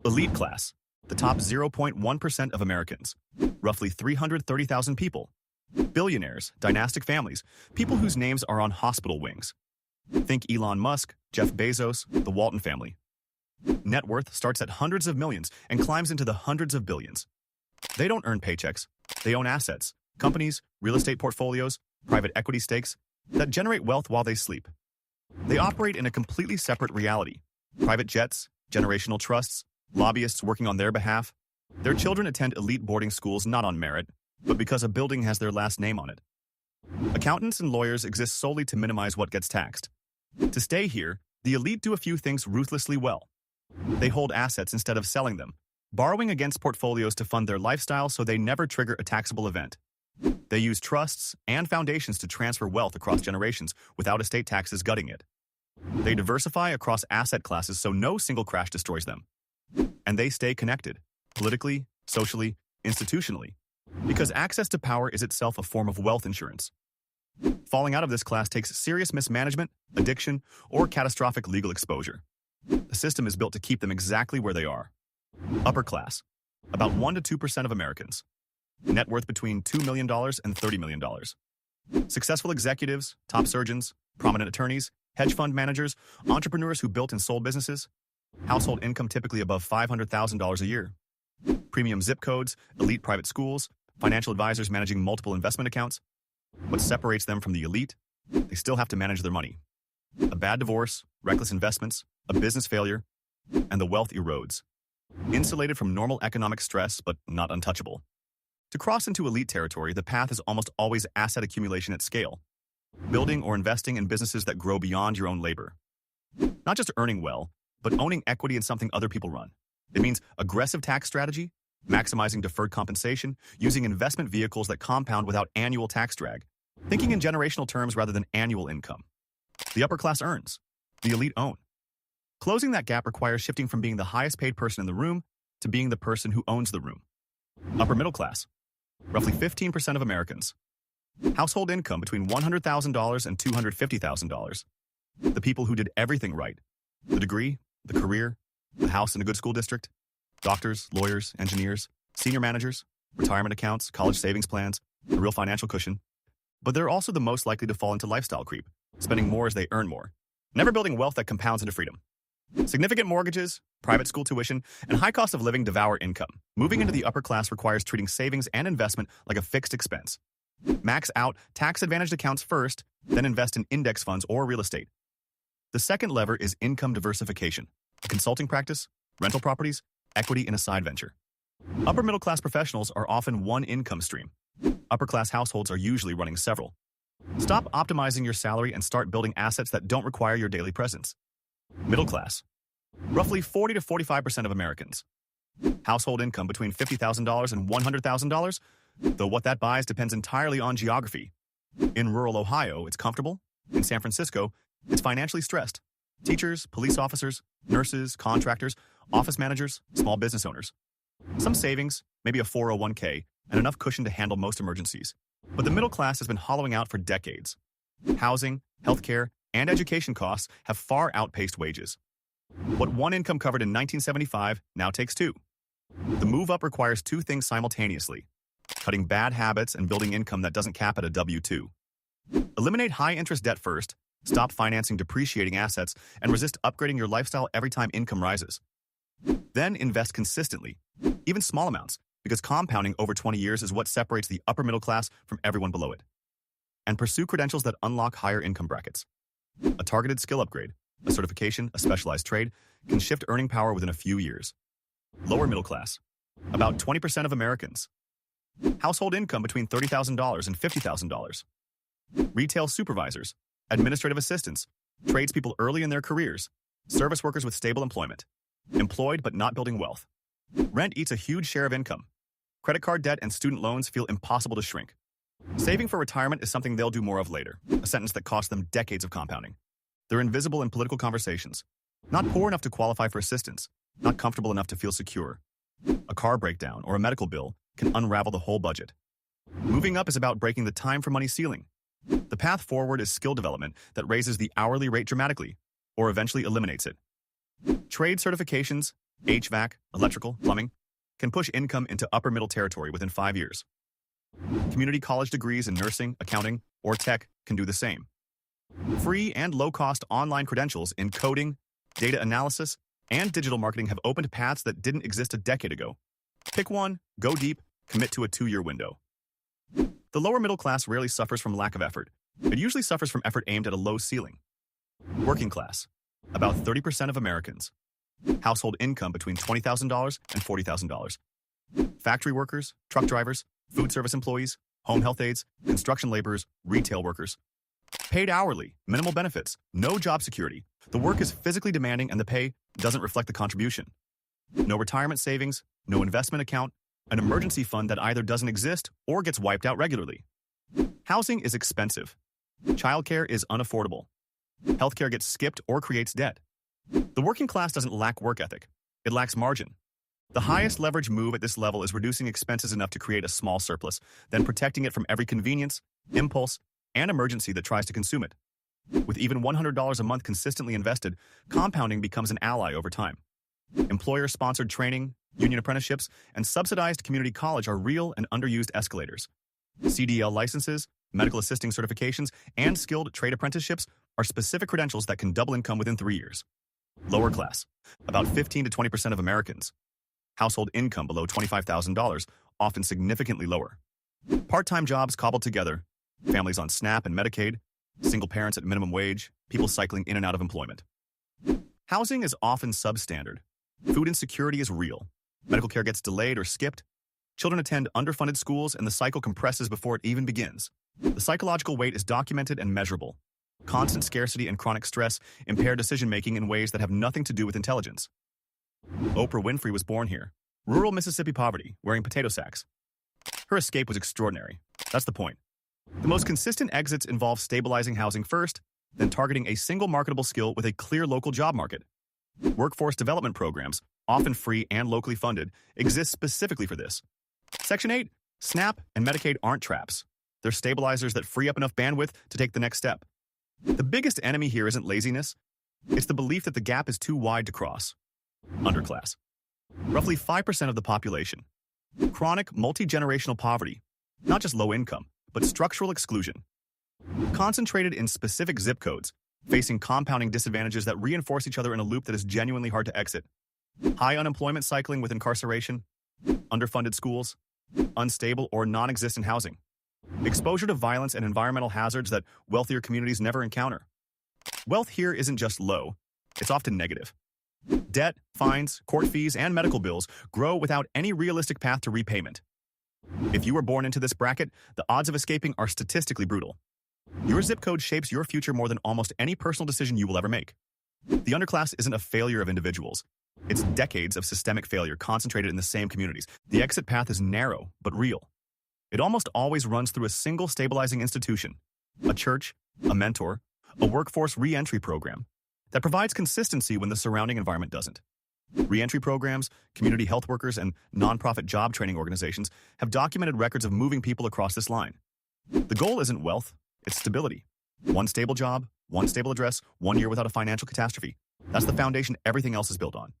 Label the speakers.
Speaker 1: Elite class, the top 0.1% of Americans, roughly 330,000 people. Billionaires, dynastic families, people whose names are on hospital wings. Think Elon Musk, Jeff Bezos, the Walton family. Net worth starts at hundreds of millions and climbs into the hundreds of billions. They don't earn paychecks. They own assets, companies, real estate portfolios, private equity stakes that generate wealth while they sleep. They operate in a completely separate reality. Private jets, generational trusts, lobbyists working on their behalf. Their children attend elite boarding schools not on merit, but because a building has their last name on it. Accountants and lawyers exist solely to minimize what gets taxed. To stay here, the elite do a few things ruthlessly well. They hold assets instead of selling them, borrowing against portfolios to fund their lifestyle so they never trigger a taxable event. They use trusts and foundations to transfer wealth across generations without estate taxes gutting it. They diversify across asset classes so no single crash destroys them. And they stay connected, politically, socially, institutionally, because access to power is itself a form of wealth insurance. Falling out of this class takes serious mismanagement, addiction, or catastrophic legal exposure. The system is built to keep them exactly where they are. Upper class, about 1 to 2% of Americans. Net worth between $2 million and $30 million. Successful executives, top surgeons, prominent attorneys, hedge fund managers, entrepreneurs who built and sold businesses. Household income typically above $500,000 a year. Premium zip codes, elite private schools, financial advisors managing multiple investment accounts. What separates them from the elite? They still have to manage their money. A bad divorce, reckless investments, a business failure, and the wealth erodes. Insulated from normal economic stress, but not untouchable. To cross into elite territory, the path is almost always asset accumulation at scale. Building or investing in businesses that grow beyond your own labor. Not just earning well, but owning equity in something other people run. It means aggressive tax strategy, maximizing deferred compensation, using investment vehicles that compound without annual tax drag, thinking in generational terms rather than annual income. The upper class earns. The elite own. Closing that gap requires shifting from being the highest paid person in the room to being the person who owns the room. Upper middle class. Roughly 15% of Americans. Household income between $100,000 and $250,000. The people who did everything right. The degree, the career, the house in a good school district, doctors, lawyers, engineers, senior managers, retirement accounts, college savings plans, a real financial cushion. But they're also the most likely to fall into lifestyle creep, spending more as they earn more, never building wealth that compounds into freedom. Significant mortgages, private school tuition, and high cost of living devour income. Moving into the upper class requires treating savings and investment like a fixed expense. Max out tax-advantaged accounts first, then invest in index funds or real estate. The second lever is income diversification, a consulting practice, rental properties, equity in a side venture. Upper middle class professionals are often one income stream. Upper class households are usually running several. Stop optimizing your salary and start building assets that don't require your daily presence. Middle class. Roughly 40 to 45% of Americans. Household income between $50,000 and $100,000, though what that buys depends entirely on geography. In rural Ohio, it's comfortable. In San Francisco, it's financially stressed. Teachers, police officers, nurses, contractors, office managers, small business owners. Some savings, maybe a 401k, and enough cushion to handle most emergencies. But the middle class has been hollowing out for decades. Housing, healthcare, and education costs have far outpaced wages. What one income covered in 1975 now takes two. The move up requires two things simultaneously: cutting bad habits and building income that doesn't cap at a W-2. Eliminate high-interest debt first, stop financing depreciating assets, and resist upgrading your lifestyle every time income rises. Then invest consistently, even small amounts, because compounding over 20 years is what separates the upper middle class from everyone below it. And pursue credentials that unlock higher income brackets. A targeted skill upgrade, a certification, a specialized trade, can shift earning power within a few years. Lower middle class. About 20% of Americans. Household income between $30,000 and $50,000. Retail supervisors, administrative assistants, tradespeople early in their careers, service workers with stable employment. Employed but not building wealth. Rent eats a huge share of income. Credit card debt and student loans feel impossible to shrink. Saving for retirement is something they'll do more of later, a sentence that costs them decades of compounding. They're invisible in political conversations. Not poor enough to qualify for assistance, not comfortable enough to feel secure. A car breakdown or a medical bill can unravel the whole budget. Moving up is about breaking the time for money ceiling. The path forward is skill development that raises the hourly rate dramatically, or eventually eliminates it. Trade certifications, HVAC, electrical, plumbing, can push income into upper middle territory within 5 years. Community college degrees in nursing, accounting, or tech can do the same. Free and low-cost online credentials in coding, data analysis, and digital marketing have opened paths that didn't exist a decade ago. Pick one, go deep, commit to a 2-year window. The lower middle class rarely suffers from lack of effort. It usually suffers from effort aimed at a low ceiling. Working class, about 30% of Americans. Household income between $20,000 and $40,000. Factory workers, truck drivers, food service employees, home health aides, construction laborers, retail workers. Paid hourly, minimal benefits, no job security. The work is physically demanding and the pay doesn't reflect the contribution. No retirement savings, no investment account, an emergency fund that either doesn't exist or gets wiped out regularly. Housing is expensive. Childcare is unaffordable. Healthcare gets skipped or creates debt. The working class doesn't lack work ethic. It lacks margin. The highest leverage move at this level is reducing expenses enough to create a small surplus, then protecting it from every convenience, impulse, and emergency that tries to consume it. With even $100 a month consistently invested, compounding becomes an ally over time. Employer-sponsored training, union apprenticeships, and subsidized community college are real and underused escalators. CDL licenses, medical assisting certifications, and skilled trade apprenticeships are specific credentials that can double income within 3 years. Lower class, about 15 to 20% of Americans. Household income below $25,000, often significantly lower. Part-time jobs cobbled together, families on SNAP and Medicaid, single parents at minimum wage, people cycling in and out of employment. Housing is often substandard. Food insecurity is real. Medical care gets delayed or skipped. Children attend underfunded schools and the cycle compresses before it even begins. The psychological weight is documented and measurable. Constant scarcity and chronic stress impair decision-making in ways that have nothing to do with intelligence. Oprah Winfrey was born here. Rural Mississippi poverty, wearing potato sacks. Her escape was extraordinary. That's the point. The most consistent exits involve stabilizing housing first, then targeting a single marketable skill with a clear local job market. Workforce development programs, often free and locally funded, exist specifically for this. Section 8, SNAP and Medicaid aren't traps. They're stabilizers that free up enough bandwidth to take the next step. The biggest enemy here isn't laziness. It's the belief that the gap is too wide to cross. Underclass. Roughly 5% of the population. Chronic, multi-generational poverty. Not just low income, but structural exclusion. Concentrated in specific zip codes, facing compounding disadvantages that reinforce each other in a loop that is genuinely hard to exit. High unemployment cycling with incarceration. Underfunded schools. Unstable or non-existent housing. Exposure to violence and environmental hazards that wealthier communities never encounter. Wealth here isn't just low, it's often negative. Debt, fines, court fees, and medical bills grow without any realistic path to repayment. If you were born into this bracket, the odds of escaping are statistically brutal. Your zip code shapes your future more than almost any personal decision you will ever make. The underclass isn't a failure of individuals. It's decades of systemic failure concentrated in the same communities. The exit path is narrow, but real. It almost always runs through a single stabilizing institution, a church, a mentor, a workforce re-entry program that provides consistency when the surrounding environment doesn't. Re-entry programs, community health workers, and nonprofit job training organizations have documented records of moving people across this line. The goal isn't wealth, it's stability. One stable job, one stable address, 1 year without a financial catastrophe. That's the foundation everything else is built on.